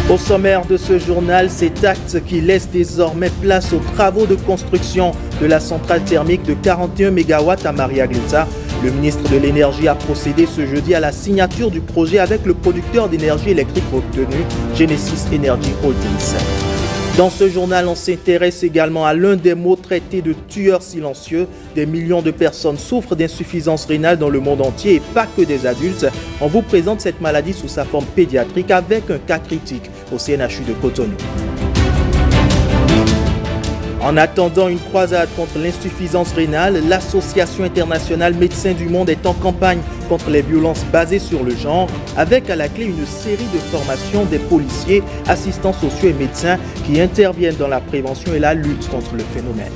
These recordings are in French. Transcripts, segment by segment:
Au sommaire de ce journal, cet acte qui laisse désormais place aux travaux de construction de la centrale thermique de 41 MW à Maria-Glita. Le ministre de l'Énergie a procédé ce jeudi à la signature du projet avec le producteur d'énergie électrique retenu, Genesis Energy Holdings. Dans ce journal, on s'intéresse également à l'un des maux traités de tueurs silencieux. Des millions de personnes souffrent d'insuffisance rénale dans le monde entier et pas que des adultes. On vous présente cette maladie sous sa forme pédiatrique avec un cas critique au CNHU de Cotonou. En attendant une croisade contre l'insuffisance rénale, l'Association internationale Médecins du Monde est en campagne contre les violences basées sur le genre, avec à la clé une série de formations des policiers, assistants sociaux et médecins qui interviennent dans la prévention et la lutte contre le phénomène.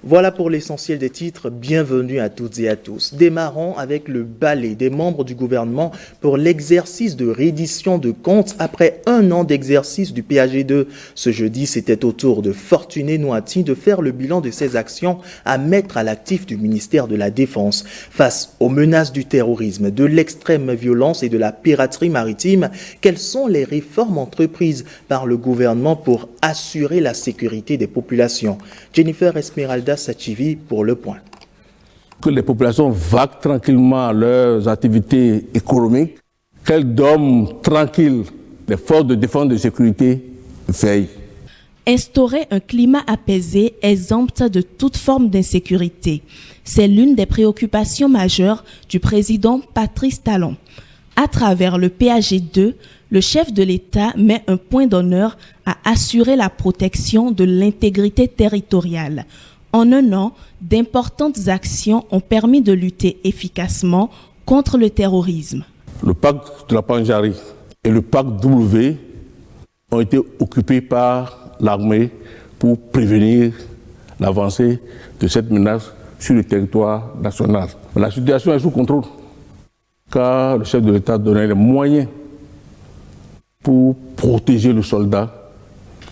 Voilà pour l'essentiel des titres. Bienvenue à toutes et à tous. Démarrons avec le balai des membres du gouvernement pour l'exercice de reddition de comptes après un an d'exercice du PAG2. Ce jeudi, c'était au tour de Fortuné Noati de faire le bilan de ses actions à mettre à l'actif du ministère de la Défense. Face aux menaces du terrorisme, de l'extrême violence et de la piraterie maritime, quelles sont les réformes entreprises par le gouvernement pour assurer la sécurité des populations? Jennifer Esmeralda Sachivi pour Le Point. Que les populations vaquent tranquillement à leurs activités économiques, qu'elles dorment tranquilles. Les forces de défense et de sécurité veillent. Instaurer un climat apaisé, exempt de toute forme d'insécurité. C'est l'une des préoccupations majeures du président Patrice Talon. À travers le PAG2, le chef de l'État met un point d'honneur à assurer la protection de l'intégrité territoriale. En un an, d'importantes actions ont permis de lutter efficacement contre le terrorisme. Le pacte de la Pandjari et le pacte W ont été occupés par l'armée pour prévenir l'avancée de cette menace sur le territoire national. La situation est sous contrôle, car le chef de l'État donnait les moyens pour protéger le soldat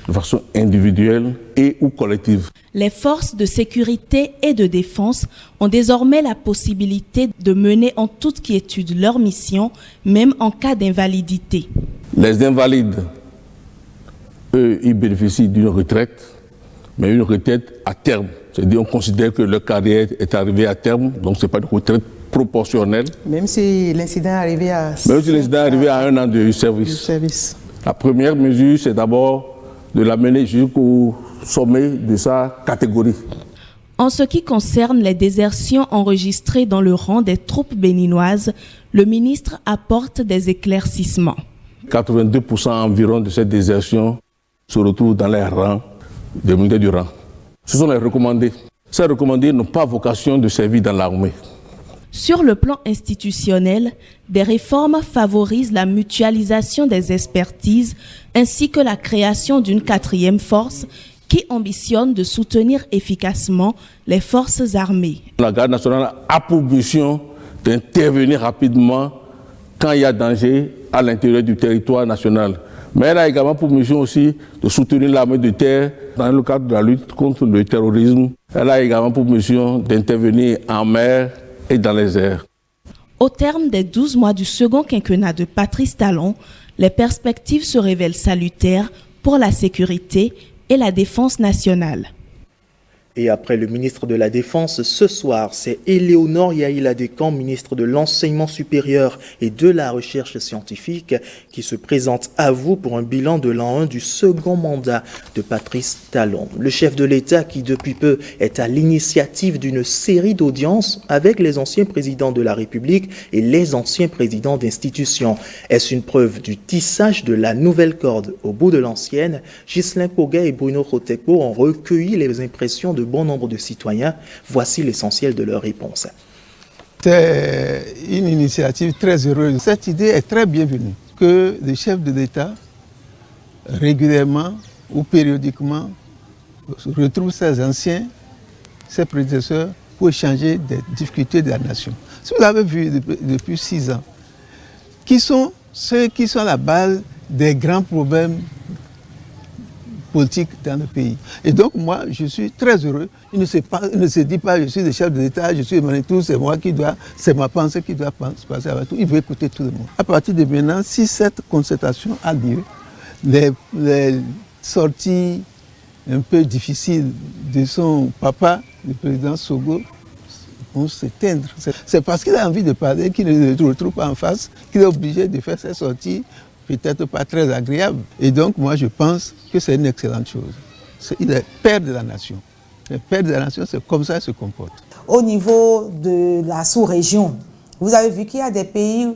de façon individuelle et ou collective. Les forces de sécurité et de défense ont désormais la possibilité de mener en toute quiétude leur mission, même en cas d'invalidité. Les invalides, eux, ils bénéficient d'une retraite, mais une retraite à terme. C'est-à-dire qu'on considère que leur carrière est arrivée à terme, donc ce n'est pas une retraite proportionnelle. Même si l'incident est arrivé à... Même si l'incident est arrivé à 1 an de service. La première mesure, c'est d'abord de l'amener jusqu'au sommet de sa catégorie. En ce qui concerne les désertions enregistrées dans le rang des troupes béninoises, le ministre apporte des éclaircissements. 82% environ de ces désertions se retrouvent dans les rangs des militaires du rang. Ce sont les recommandés. Ces recommandés n'ont pas vocation de servir dans l'armée. Sur le plan institutionnel, des réformes favorisent la mutualisation des expertises ainsi que la création d'une 4e force qui ambitionne de soutenir efficacement les forces armées. La garde nationale a pour mission d'intervenir rapidement quand il y a danger à l'intérieur du territoire national. Mais elle a également pour mission aussi de soutenir l'armée de terre dans le cadre de la lutte contre le terrorisme. Elle a également pour mission d'intervenir en mer et dans les airs. Au terme des 12 mois du second quinquennat de Patrice Talon, les perspectives se révèlent salutaires pour la sécurité et la défense nationale. Et après le ministre de la Défense, ce soir, c'est Éléonore Yaïla Descamps, ministre de l'Enseignement supérieur et de la Recherche scientifique, qui se présente à vous pour un bilan de l'an 1 du second mandat de Patrice Talon. Le chef de l'État qui, depuis peu, est à l'initiative d'une série d'audiences avec les anciens présidents de la République et les anciens présidents d'institutions. Est-ce une preuve du tissage de la nouvelle corde au bout de l'ancienne? Ghislain Poguet et Bruno Rotekpo ont recueilli les impressions de bon nombre de citoyens. Voici l'essentiel de leur réponse. C'est une initiative très heureuse. Cette idée est très bienvenue. Que les chefs de l'État, régulièrement ou périodiquement, retrouvent ses anciens, ses prédécesseurs, pour échanger des difficultés de la nation. Si vous l'avez vu depuis 6 ans, qui sont ceux qui sont à la base des grands problèmes politique dans le pays. Et donc moi, je suis très heureux. Il ne se dit pas, je suis le chef de l'État, je suis Manitou, c'est moi qui dois, c'est ma pensée qui doit se passer avec tout. Il veut écouter tout le monde. À partir de maintenant, si cette concertation a lieu, les sorties un peu difficiles de son papa, le président Sogo, vont s'éteindre. C'est parce qu'il a envie de parler qu'il ne le retrouve pas en face, qu'il est obligé de faire ses sorties, peut-être pas très agréables. Et donc moi je pense que c'est une excellente chose. Il est père de la nation. Le père de la nation, c'est comme ça qu'il se comporte. Au niveau de la sous-région, vous avez vu qu'il y a des pays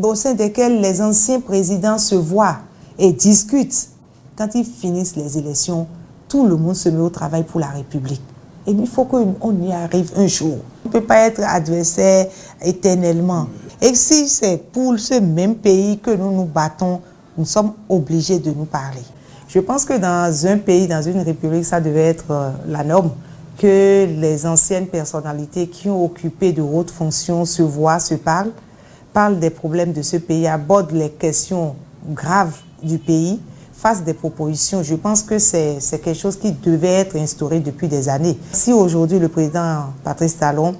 au sein desquels les anciens présidents se voient et discutent. Quand ils finissent les élections, tout le monde se met au travail pour la République. Et il faut qu'on y arrive un jour. On ne peut pas être adversaire éternellement. Et si c'est pour ce même pays que nous nous battons, nous sommes obligés de nous parler. Je pense que dans un pays, dans une république, ça devait être la norme que les anciennes personnalités qui ont occupé de hautes fonctions se voient, se parlent des problèmes de ce pays, abordent les questions graves du pays, fassent des propositions. Je pense que c'est quelque chose qui devait être instauré depuis des années. Si aujourd'hui le président Patrice Talon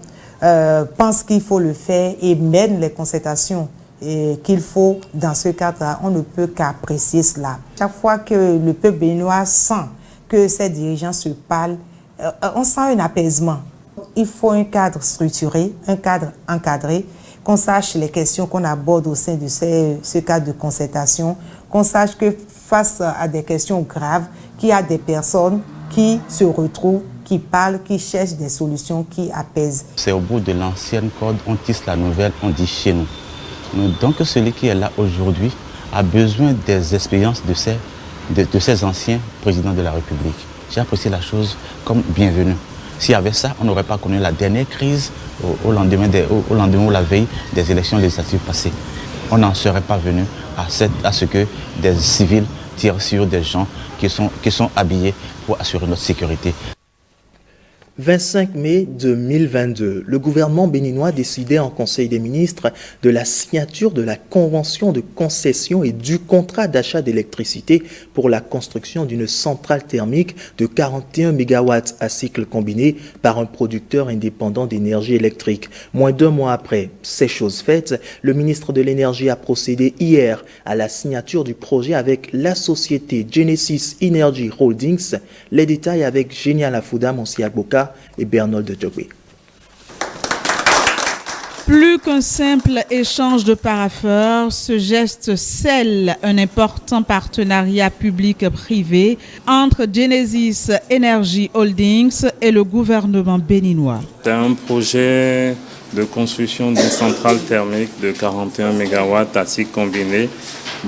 pense qu'il faut le faire et mène les concertations qu'il faut dans ce cadre-là, on ne peut qu'apprécier cela. Chaque fois que le peuple béninois sent que ces dirigeants se parlent, on sent un apaisement. Il faut un cadre structuré, un cadre encadré, qu'on sache les questions qu'on aborde au sein de ce cadre de concertation, qu'on sache que face à des questions graves, qu'il y a des personnes qui se retrouvent, qui parlent, qui cherchent des solutions, qui apaisent. C'est au bout de l'ancienne corde, on tisse la nouvelle, on dit chez nous. Donc celui qui est là aujourd'hui a besoin des expériences de ces anciens présidents de la République. J'ai apprécié la chose comme bienvenue. S'il y avait ça, on n'aurait pas connu la dernière crise au lendemain ou la veille des élections législatives passées. On n'en serait pas venu à ce que des civils tirent sur des gens qui sont habillés pour assurer notre sécurité. 25 mai 2022, le gouvernement béninois décidait en Conseil des ministres de la signature de la convention de concession et du contrat d'achat d'électricité pour la construction d'une centrale thermique de 41 MW à cycle combiné par un producteur indépendant d'énergie électrique. Moins d'un mois après, ces choses faites, le ministre de l'Énergie a procédé hier à la signature du projet avec la société Genesis Energy Holdings. Les détails avec Génial Afouda, Monsieur Agboka et Bernold Djogbe. Plus qu'un simple échange de parapheurs, ce geste scelle un important partenariat public-privé entre Genesis Energy Holdings et le gouvernement béninois. C'est un projet de construction d'une centrale thermique de 41 MW à cycle combiné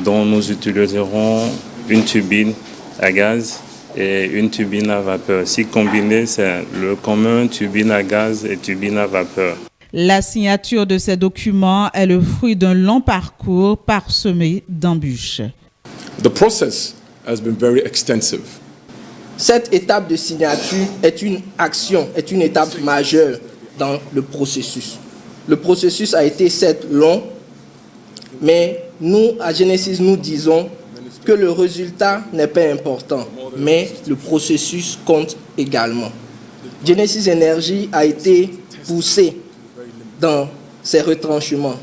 dont nous utiliserons une turbine à gaz et une turbine à vapeur. Cycle combiné, c'est le commun turbine à gaz et turbine à vapeur. La signature de ces documents est le fruit d'un long parcours parsemé d'embûches. The process has been very extensive. Cette étape de signature est une étape majeure dans le processus. Le processus a été certes long, mais nous, à Genesis, nous disons que le résultat n'est pas important, mais le processus compte également. Genesis Energy a été poussé dans ses retranchements.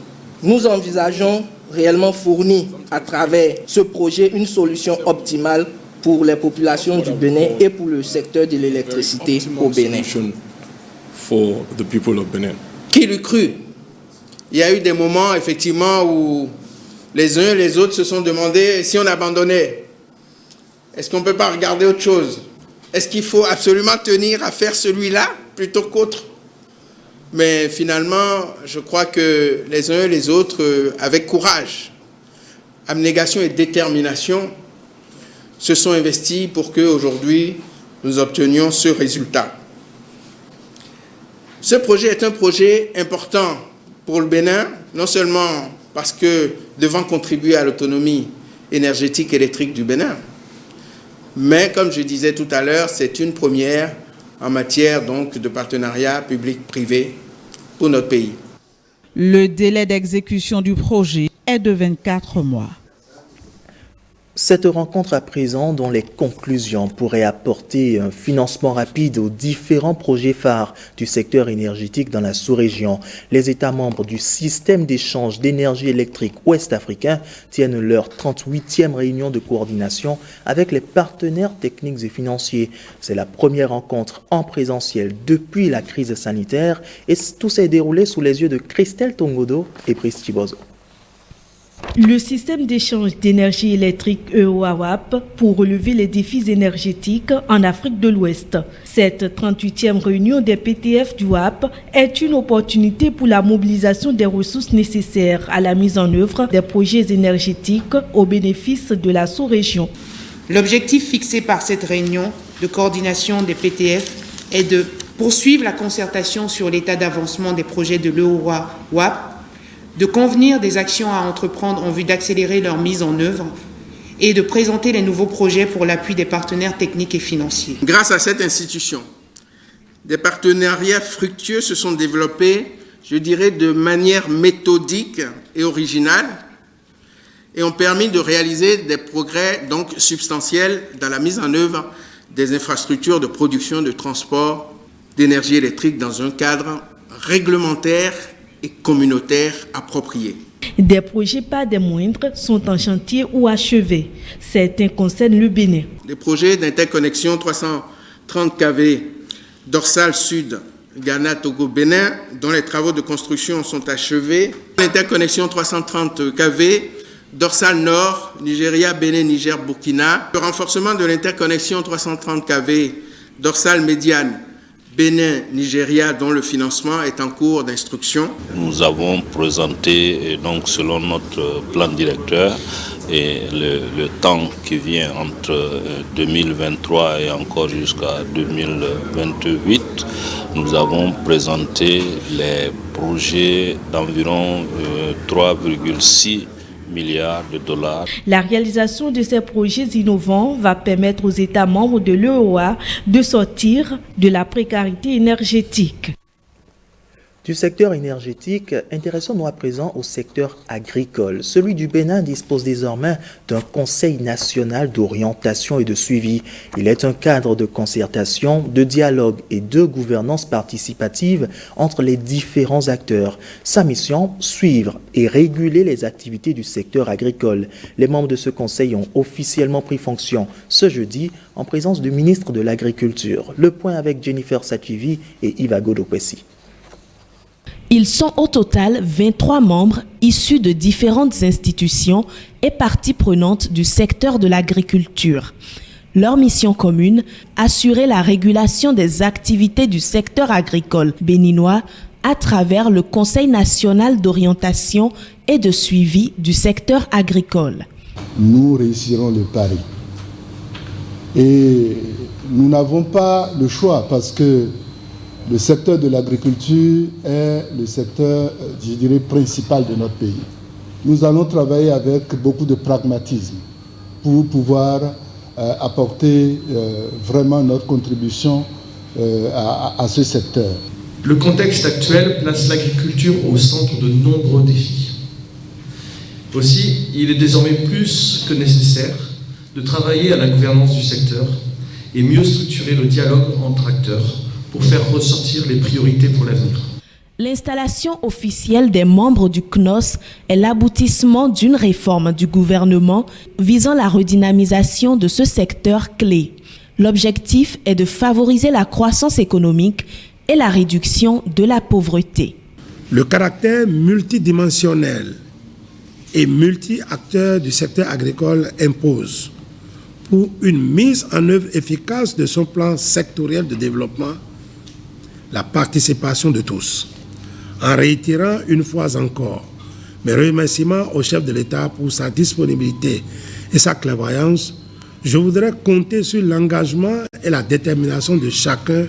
Nous envisageons réellement fournir à travers ce projet une solution optimale pour les populations du Bénin et pour le secteur de l'électricité au Bénin. Qui l'eût cru? Il y a eu des moments effectivement où les uns et les autres se sont demandé si on abandonnait. Est-ce qu'on ne peut pas regarder autre chose? Est-ce qu'il faut absolument tenir à faire celui-là plutôt qu'autre? Mais finalement, je crois que les uns et les autres, avec courage, abnégation et détermination, se sont investis pour qu'aujourd'hui, nous obtenions ce résultat. Ce projet est un projet important pour le Bénin, non seulement parce que devant contribuer à l'autonomie énergétique électrique du Bénin, mais comme je disais tout à l'heure, c'est une première en matière donc de partenariat public-privé pour notre pays. Le délai d'exécution du projet est de 24 mois. Cette rencontre à présent, dont les conclusions pourraient apporter un financement rapide aux différents projets phares du secteur énergétique dans la sous-région. Les États membres du système d'échange d'énergie électrique ouest-africain tiennent leur 38e réunion de coordination avec les partenaires techniques et financiers. C'est la première rencontre en présentiel depuis la crise sanitaire et tout s'est déroulé sous les yeux de Christelle Tongodo et Brice Chibozo. Le système d'échange d'énergie électrique EOAWAP pour relever les défis énergétiques en Afrique de l'Ouest. Cette 38e réunion des PTF du WAP est une opportunité pour la mobilisation des ressources nécessaires à la mise en œuvre des projets énergétiques au bénéfice de la sous-région. L'objectif fixé par cette réunion de coordination des PTF est de poursuivre la concertation sur l'état d'avancement des projets de l'EOAWAP, de convenir des actions à entreprendre en vue d'accélérer leur mise en œuvre et de présenter les nouveaux projets pour l'appui des partenaires techniques et financiers. Grâce à cette institution, des partenariats fructueux se sont développés, je dirais, de manière méthodique et originale et ont permis de réaliser des progrès donc substantiels dans la mise en œuvre des infrastructures de production, de transport d'énergie électrique dans un cadre réglementaire et communautaire approprié. Des projets pas des moindres sont en chantier ou achevés. Certains concernent le Bénin. Les projets d'interconnexion 330 kV dorsale sud Ghana-Togo-Bénin, dont les travaux de construction sont achevés. L'interconnexion 330 kV dorsale nord Nigeria-Bénin-Niger-Burkina. Le renforcement de l'interconnexion 330 kV dorsale médiane Bénin, Nigeria, dont le financement est en cours d'instruction. Nous avons présenté, donc selon notre plan directeur, et le temps qui vient entre 2023 et encore jusqu'à 2028, nous avons présenté les projets d'environ 3,6 milliards de dollars. La réalisation de ces projets innovants va permettre aux États membres de l'EOA de sortir de la précarité énergétique. Du secteur énergétique, intéressons-nous à présent au secteur agricole. Celui du Bénin dispose désormais d'un Conseil national d'orientation et de suivi. Il est un cadre de concertation, de dialogue et de gouvernance participative entre les différents acteurs. Sa mission, suivre et réguler les activités du secteur agricole. Les membres de ce conseil ont officiellement pris fonction ce jeudi en présence du ministre de l'Agriculture. Le point avec Jennifer Sachivi et Yves Godopessi. Ils sont au total 23 membres issus de différentes institutions et parties prenantes du secteur de l'agriculture. Leur mission commune, assurer la régulation des activités du secteur agricole béninois à travers le Conseil national d'orientation et de suivi du secteur agricole. Nous réussirons le pari. Et nous n'avons pas le choix parce que le secteur de l'agriculture est le secteur, je dirais, principal de notre pays. Nous allons travailler avec beaucoup de pragmatisme pour pouvoir apporter vraiment notre contribution à ce secteur. Le contexte actuel place l'agriculture au centre de nombreux défis. Aussi, il est désormais plus que nécessaire de travailler à la gouvernance du secteur et mieux structurer le dialogue entre acteurs pour faire ressortir les priorités pour l'avenir. L'installation officielle des membres du CNOS est l'aboutissement d'une réforme du gouvernement visant la redynamisation de ce secteur clé. L'objectif est de favoriser la croissance économique et la réduction de la pauvreté. Le caractère multidimensionnel et multi-acteur du secteur agricole impose, pour une mise en œuvre efficace de son plan sectoriel de développement, la participation de tous. En réitérant une fois encore mes remerciements au chef de l'État pour sa disponibilité et sa clairvoyance, je voudrais compter sur l'engagement et la détermination de chacun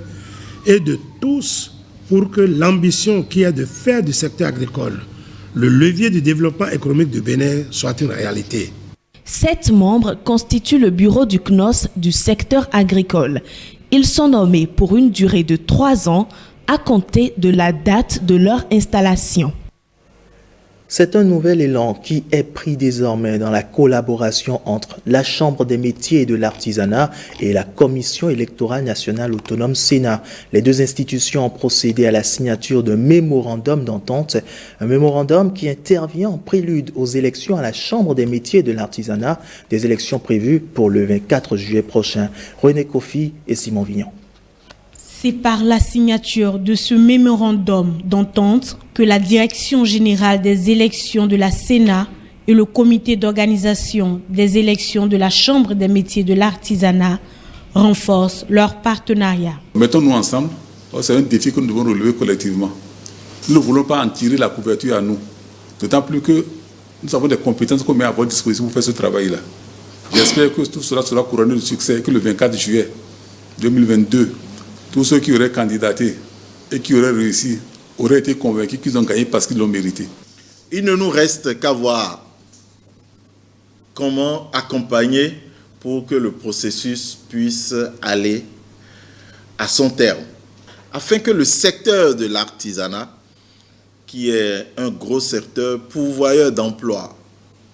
et de tous pour que l'ambition qui est de faire du secteur agricole le levier du développement économique du Bénin soit une réalité. 7 membres constituent le bureau du CNOS du secteur agricole. Ils sont nommés pour une durée de 3 ans à compter de la date de leur installation. C'est un nouvel élan qui est pris désormais dans la collaboration entre la Chambre des métiers et de l'artisanat et la Commission électorale nationale autonome Sénat. Les deux institutions ont procédé à la signature d'un mémorandum d'entente, un mémorandum qui intervient en prélude aux élections à la Chambre des métiers et de l'artisanat, des élections prévues pour le 24 juillet prochain. René Kofi et Simon Vignon. C'est par la signature de ce mémorandum d'entente que la Direction générale des élections de la Sénat et le comité d'organisation des élections de la Chambre des métiers de l'artisanat renforcent leur partenariat. Mettons-nous ensemble, c'est un défi que nous devons relever collectivement. Nous ne voulons pas en tirer la couverture à nous, d'autant plus que nous avons des compétences qu'on met à votre disposition pour faire ce travail-là. J'espère que tout cela sera couronné de succès et que le 24 juillet 2022, tous ceux qui auraient candidaté et qui auraient réussi auraient été convaincus qu'ils ont gagné parce qu'ils l'ont mérité. Il ne nous reste qu'à voir comment accompagner pour que le processus puisse aller à son terme, afin que le secteur de l'artisanat, qui est un gros secteur pourvoyeur d'emplois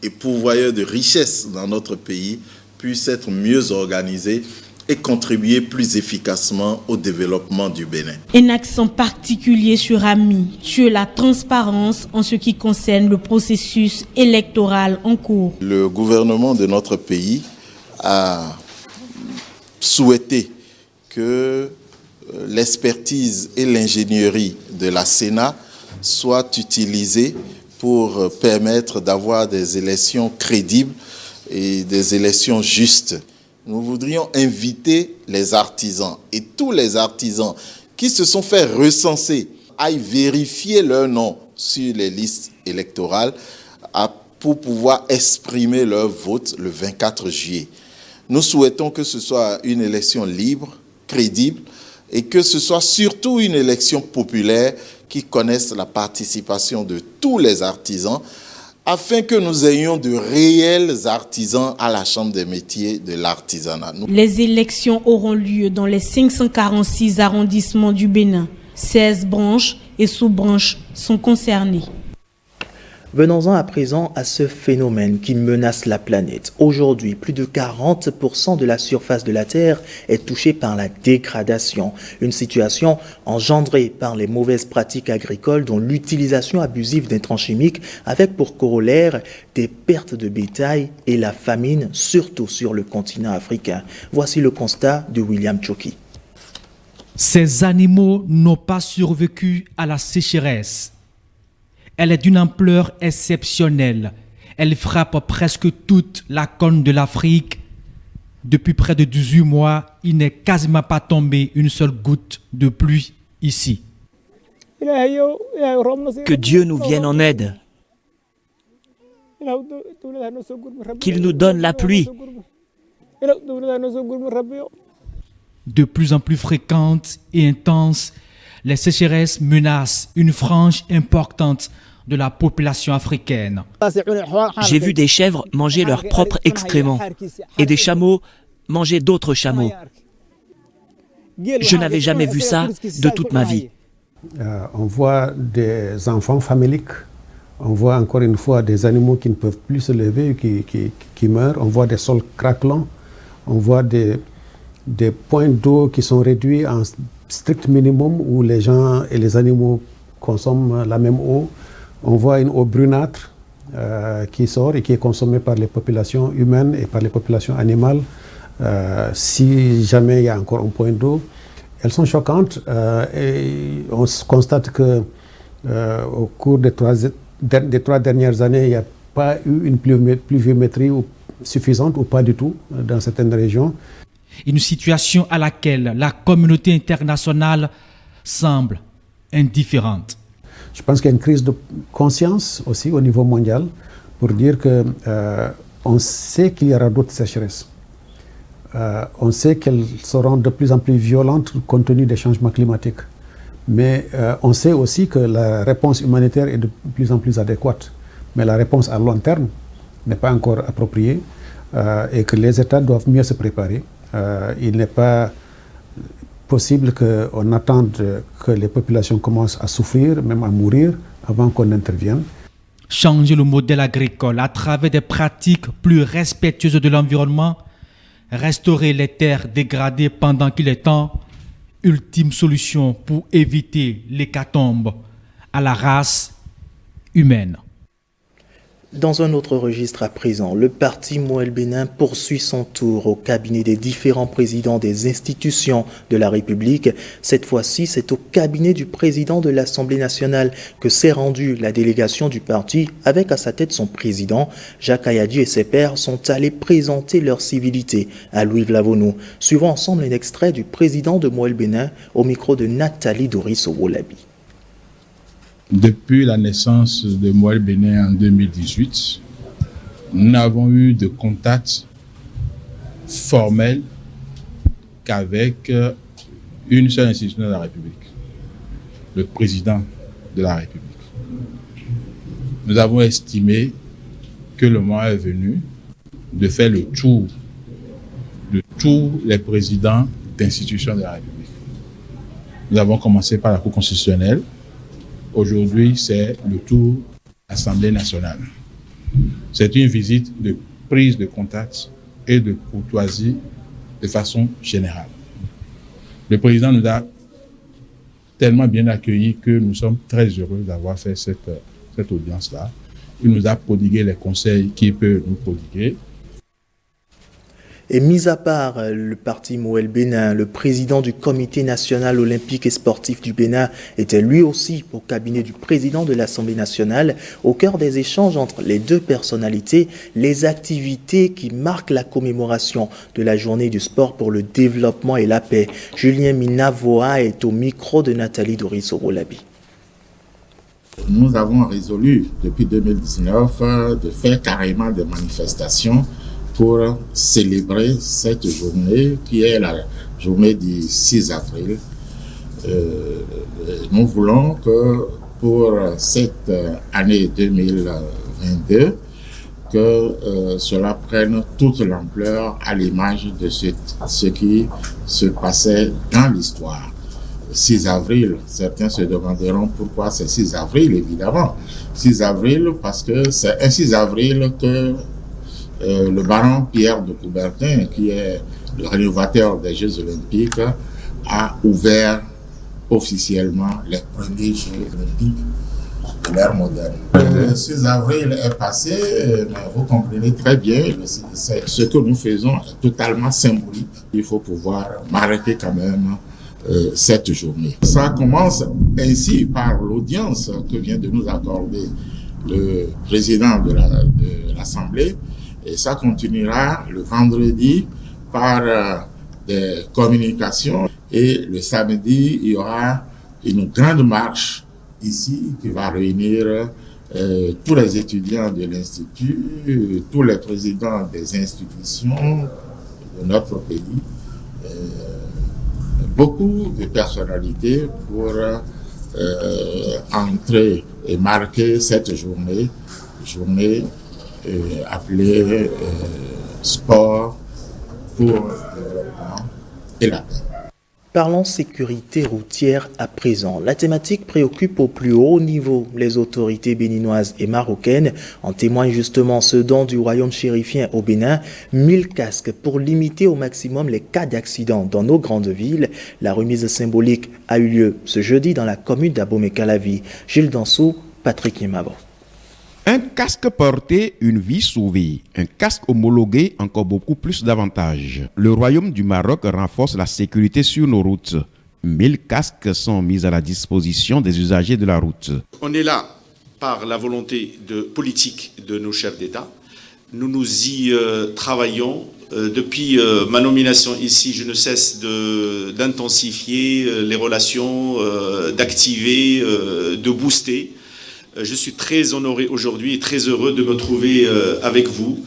et pourvoyeur de richesses dans notre pays, puisse être mieux organisé et contribuer plus efficacement au développement du Bénin. Un accent particulier sera mis sur la transparence en ce qui concerne le processus électoral en cours. Le gouvernement de notre pays a souhaité que l'expertise et l'ingénierie de la Sénat soient utilisées pour permettre d'avoir des élections crédibles et des élections justes. Nous voudrions inviter les artisans et tous les artisans qui se sont fait recenser à y vérifier leur nom sur les listes électorales pour pouvoir exprimer leur vote le 24 juillet. Nous souhaitons que ce soit une élection libre, crédible et que ce soit surtout une élection populaire qui connaisse la participation de tous les artisans, afin que nous ayons de réels artisans à la Chambre des métiers de l'artisanat. Les élections auront lieu dans les 546 arrondissements du Bénin. 16 branches et sous-branches sont concernées. Venons-en à présent à ce phénomène qui menace la planète. Aujourd'hui, plus de 40% de la surface de la Terre est touchée par la dégradation. Une situation engendrée par les mauvaises pratiques agricoles dont l'utilisation abusive d'intrants chimiques avec pour corollaire des pertes de bétail et la famine, surtout sur le continent africain. Voici le constat de William Choki. Ces animaux n'ont pas survécu à la sécheresse. Elle est d'une ampleur exceptionnelle. Elle frappe presque toute la cône de l'Afrique. Depuis près de 18 mois, il n'est quasiment pas tombé une seule goutte de pluie ici. Que Dieu nous vienne en aide. Qu'il nous donne la pluie. De plus en plus fréquentes et intenses, les sécheresses menacent une frange importante de la population africaine. J'ai vu des chèvres manger leurs propres excréments et des chameaux manger d'autres chameaux. Je n'avais jamais vu ça de toute ma vie. On voit des enfants faméliques, on voit encore une fois des animaux qui ne peuvent plus se lever, qui meurent, on voit des sols craquelants, on voit des points d'eau qui sont réduits en strict minimum où les gens et les animaux consomment la même eau. On voit une eau brunâtre qui sort et qui est consommée par les populations humaines et par les populations animales. Si jamais il y a encore un point d'eau, elles sont choquantes et on constate que au cours des trois dernières années, il n'y a pas eu une pluviométrie suffisante ou pas du tout dans certaines régions. Une situation à laquelle la communauté internationale semble indifférente. Je pense qu'il y a une crise de conscience aussi au niveau mondial pour dire que on sait qu'il y aura d'autres sécheresses. On sait qu'elles seront de plus en plus violentes compte tenu des changements climatiques. Mais on sait aussi que la réponse humanitaire est de plus en plus adéquate. Mais la réponse à long terme n'est pas encore appropriée et que les États doivent mieux se préparer. Il n'est pas possible qu'on attende que les populations commencent à souffrir, même à mourir, avant qu'on intervienne. changer le modèle agricole à travers des pratiques plus respectueuses de l'environnement, restaurer les terres dégradées pendant qu'il est temps, ultime solution pour éviter l'hécatombe à la race humaine. Dans un autre registre à présent, le parti Moël Bénin poursuit son tour au cabinet des différents présidents des institutions de la République. Cette fois-ci, c'est au cabinet du président de l'Assemblée nationale que s'est rendue la délégation du parti avec à sa tête son président. Jacques Ayadi et ses pairs sont allés présenter leur civilité à Louis Vlavonou. Suivons ensemble un extrait du président de Moël Bénin au micro de Nathalie Doris-Owolabi. Depuis la naissance de Moël Bénin en 2018, nous n'avons eu de contact formel qu'avec une seule institution de la République, le président de la République. Nous avons estimé que le moment est venu de faire le tour de tous les présidents d'institutions de la République. Nous avons commencé par la Cour constitutionnelle. Aujourd'hui, c'est le tour de l'Assemblée nationale. C'est une visite de prise de contact et de courtoisie de façon générale. Le président nous a tellement bien accueillis que nous sommes très heureux d'avoir fait cette audience-là. Il nous a prodigué les conseils qu'il peut nous prodiguer. Et mis à part le parti Moël Bénin, le président du Comité national olympique et sportif du Bénin était lui aussi au cabinet du président de l'Assemblée nationale. Au cœur des échanges entre les deux personnalités, les activités qui marquent la commémoration de la journée du sport pour le développement et la paix. Julien Minavoa est au micro de Nathalie Doris-Owolabi. Nous avons résolu depuis 2019 de faire carrément des manifestations pour célébrer cette journée qui est la journée du 6 avril. Nous voulons que pour cette année 2022, que cela prenne toute l'ampleur à l'image de ce qui se passait dans l'histoire. 6 avril, certains se demanderont pourquoi c'est 6 avril, évidemment. 6 avril parce que c'est un 6 avril que le baron Pierre de Coubertin, qui est le rénovateur des Jeux Olympiques, a ouvert officiellement les premiers Jeux Olympiques de l'ère moderne. Le 6 avril est passé, mais vous comprenez très bien, ce que nous faisons est totalement symbolique. Il faut pouvoir marquer quand même cette journée. Ça commence ainsi par l'audience que vient de nous accorder le président de l'Assemblée. Et ça continuera le vendredi par des communications. Et le samedi, il y aura une grande marche ici qui va réunir tous les étudiants de l'Institut, tous les présidents des institutions de notre pays, beaucoup de personnalités pour entrer et marquer cette journée appelé sport pour le développement et la paix. Parlons sécurité routière à présent. La thématique préoccupe au plus haut niveau les autorités béninoises et marocaines. En témoigne justement ce don du royaume chérifien au Bénin, 1000 casques pour limiter au maximum les cas d'accidents dans nos grandes villes. La remise symbolique a eu lieu ce jeudi dans la commune d'Abomey-Calavi. Gilles Dansou, Patrick Yemabo. Un casque porté, une vie sauvée. Un casque homologué, encore beaucoup plus d'avantages. Le Royaume du Maroc renforce la sécurité sur nos routes. 1000 casques sont mis à la disposition des usagers de la route. On est là par la volonté politique de nos chefs d'État. Nous y travaillons. Depuis ma nomination ici, je ne cesse d'intensifier les relations, d'activer, de booster. Je suis très honoré aujourd'hui et très heureux de me trouver avec vous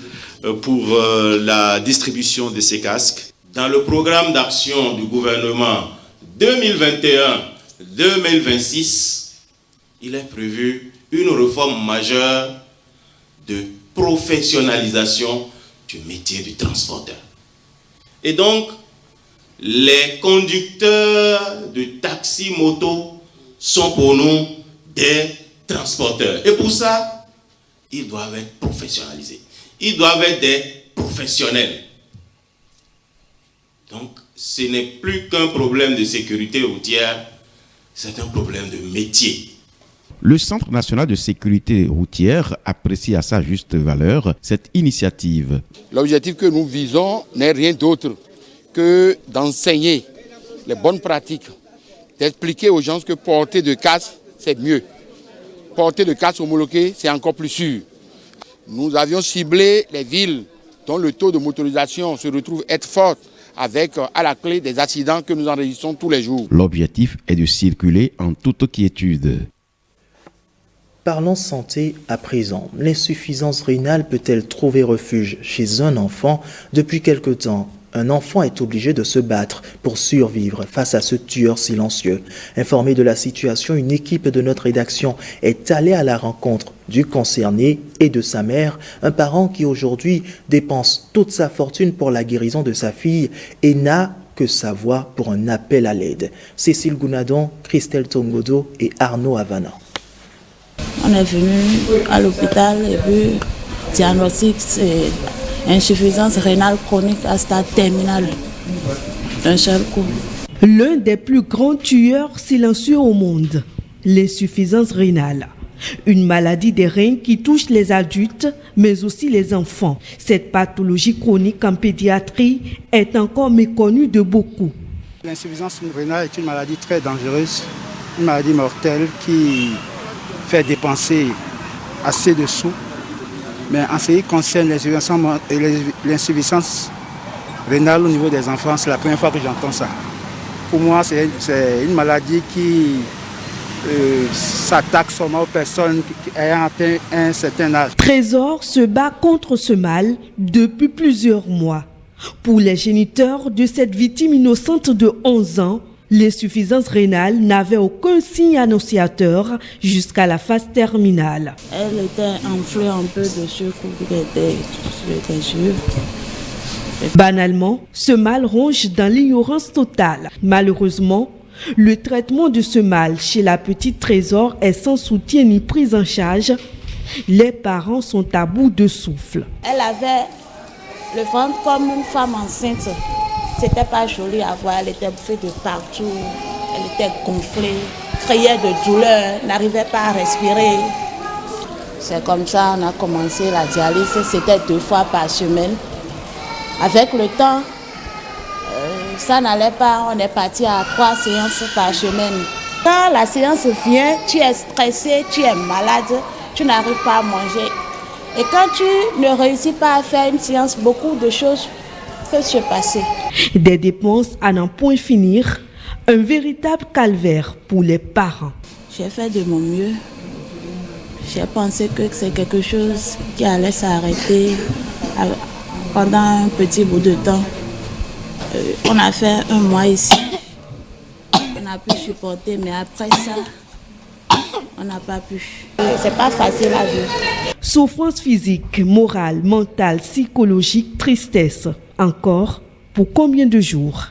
pour la distribution de ces casques. Dans le programme d'action du gouvernement 2021-2026, il est prévu une réforme majeure de professionnalisation du métier du transporteur. Et donc, les conducteurs de taxi-moto sont pour nous des transporteurs. Et pour ça, ils doivent être professionnalisés. Ils doivent être des professionnels. Donc, ce n'est plus qu'un problème de sécurité routière, c'est un problème de métier. Le Centre national de sécurité routière apprécie à sa juste valeur cette initiative. L'objectif que nous visons n'est rien d'autre que d'enseigner les bonnes pratiques, d'expliquer aux gens que porter de casque, c'est mieux. Porter de casque homologué, c'est encore plus sûr. Nous avions ciblé les villes dont le taux de motorisation se retrouve être fort, avec à la clé des accidents que nous enregistrons tous les jours. L'objectif est de circuler en toute quiétude. Parlons santé à présent. L'insuffisance rénale peut-elle trouver refuge chez un enfant? Depuis quelque temps, un enfant est obligé de se battre pour survivre face à ce tueur silencieux. Informé de la situation, une équipe de notre rédaction est allée à la rencontre du concerné et de sa mère, un parent qui aujourd'hui dépense toute sa fortune pour la guérison de sa fille et n'a que sa voix pour un appel à l'aide. Cécile Gounadon, Christelle Tongodo et Arnaud Havana. On est venu à l'hôpital et puis diagnostic, c'est insuffisance rénale chronique à stade terminal d'un seul coup. L'un des plus grands tueurs silencieux au monde, l'insuffisance rénale. Une maladie des reins qui touche les adultes, mais aussi les enfants. Cette pathologie chronique en pédiatrie est encore méconnue de beaucoup. L'insuffisance rénale est une maladie très dangereuse, une maladie mortelle qui fait dépenser assez de sous. Mais en ce qui concerne l'insuffisance rénale au niveau des enfants, c'est la première fois que j'entends ça. Pour moi, c'est une maladie qui s'attaque seulement aux personnes ayant atteint un certain âge. Trésor se bat contre ce mal depuis plusieurs mois. Pour les géniteurs de cette victime innocente de 11 ans, l'insuffisance rénale n'avait aucun signe annonciateur jusqu'à la phase terminale. Elle était enflée un peu de secours qui était sûre. Banalement, ce mal ronge dans l'ignorance totale. Malheureusement, le traitement de ce mal chez la petite Trésor est sans soutien ni prise en charge. Les parents sont à bout de souffle. Elle avait le ventre comme une femme enceinte. C'était pas joli à voir, elle était bouffée de partout, elle était gonflée, criait de douleur, n'arrivait pas à respirer. C'est comme ça qu'on a commencé la dialyse, c'était 2 fois par semaine. Avec le temps, ça n'allait pas, on est parti à 3 séances par semaine. Quand la séance vient, tu es stressé, tu es malade, tu n'arrives pas à manger. Et quand tu ne réussis pas à faire une séance, beaucoup de choses peuvent se passer. Des dépenses à n'en point finir, un véritable calvaire pour les parents. J'ai fait de mon mieux. J'ai pensé que c'est quelque chose qui allait s'arrêter pendant un petit bout de temps. On a fait 1 mois ici. On a pu supporter, mais après ça, on n'a pas pu. C'est pas facile à vivre. Souffrance physique, morale, mentale, psychologique, tristesse. Encore, pour combien de jours?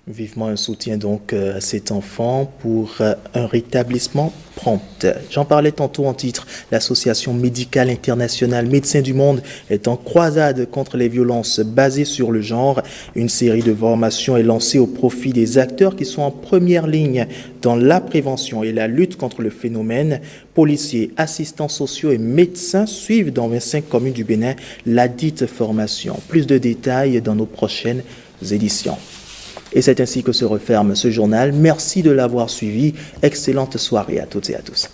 Vivement un soutien donc à cet enfant pour un rétablissement prompt. J'en parlais tantôt en titre. L'Association médicale internationale Médecins du Monde est en croisade contre les violences basées sur le genre. Une série de formations est lancée au profit des acteurs qui sont en première ligne dans la prévention et la lutte contre le phénomène. Policiers, assistants sociaux et médecins suivent dans 25 communes du Bénin la dite formation. Plus de détails dans nos prochaines éditions. Et c'est ainsi que se referme ce journal. Merci de l'avoir suivi. Excellente soirée à toutes et à tous.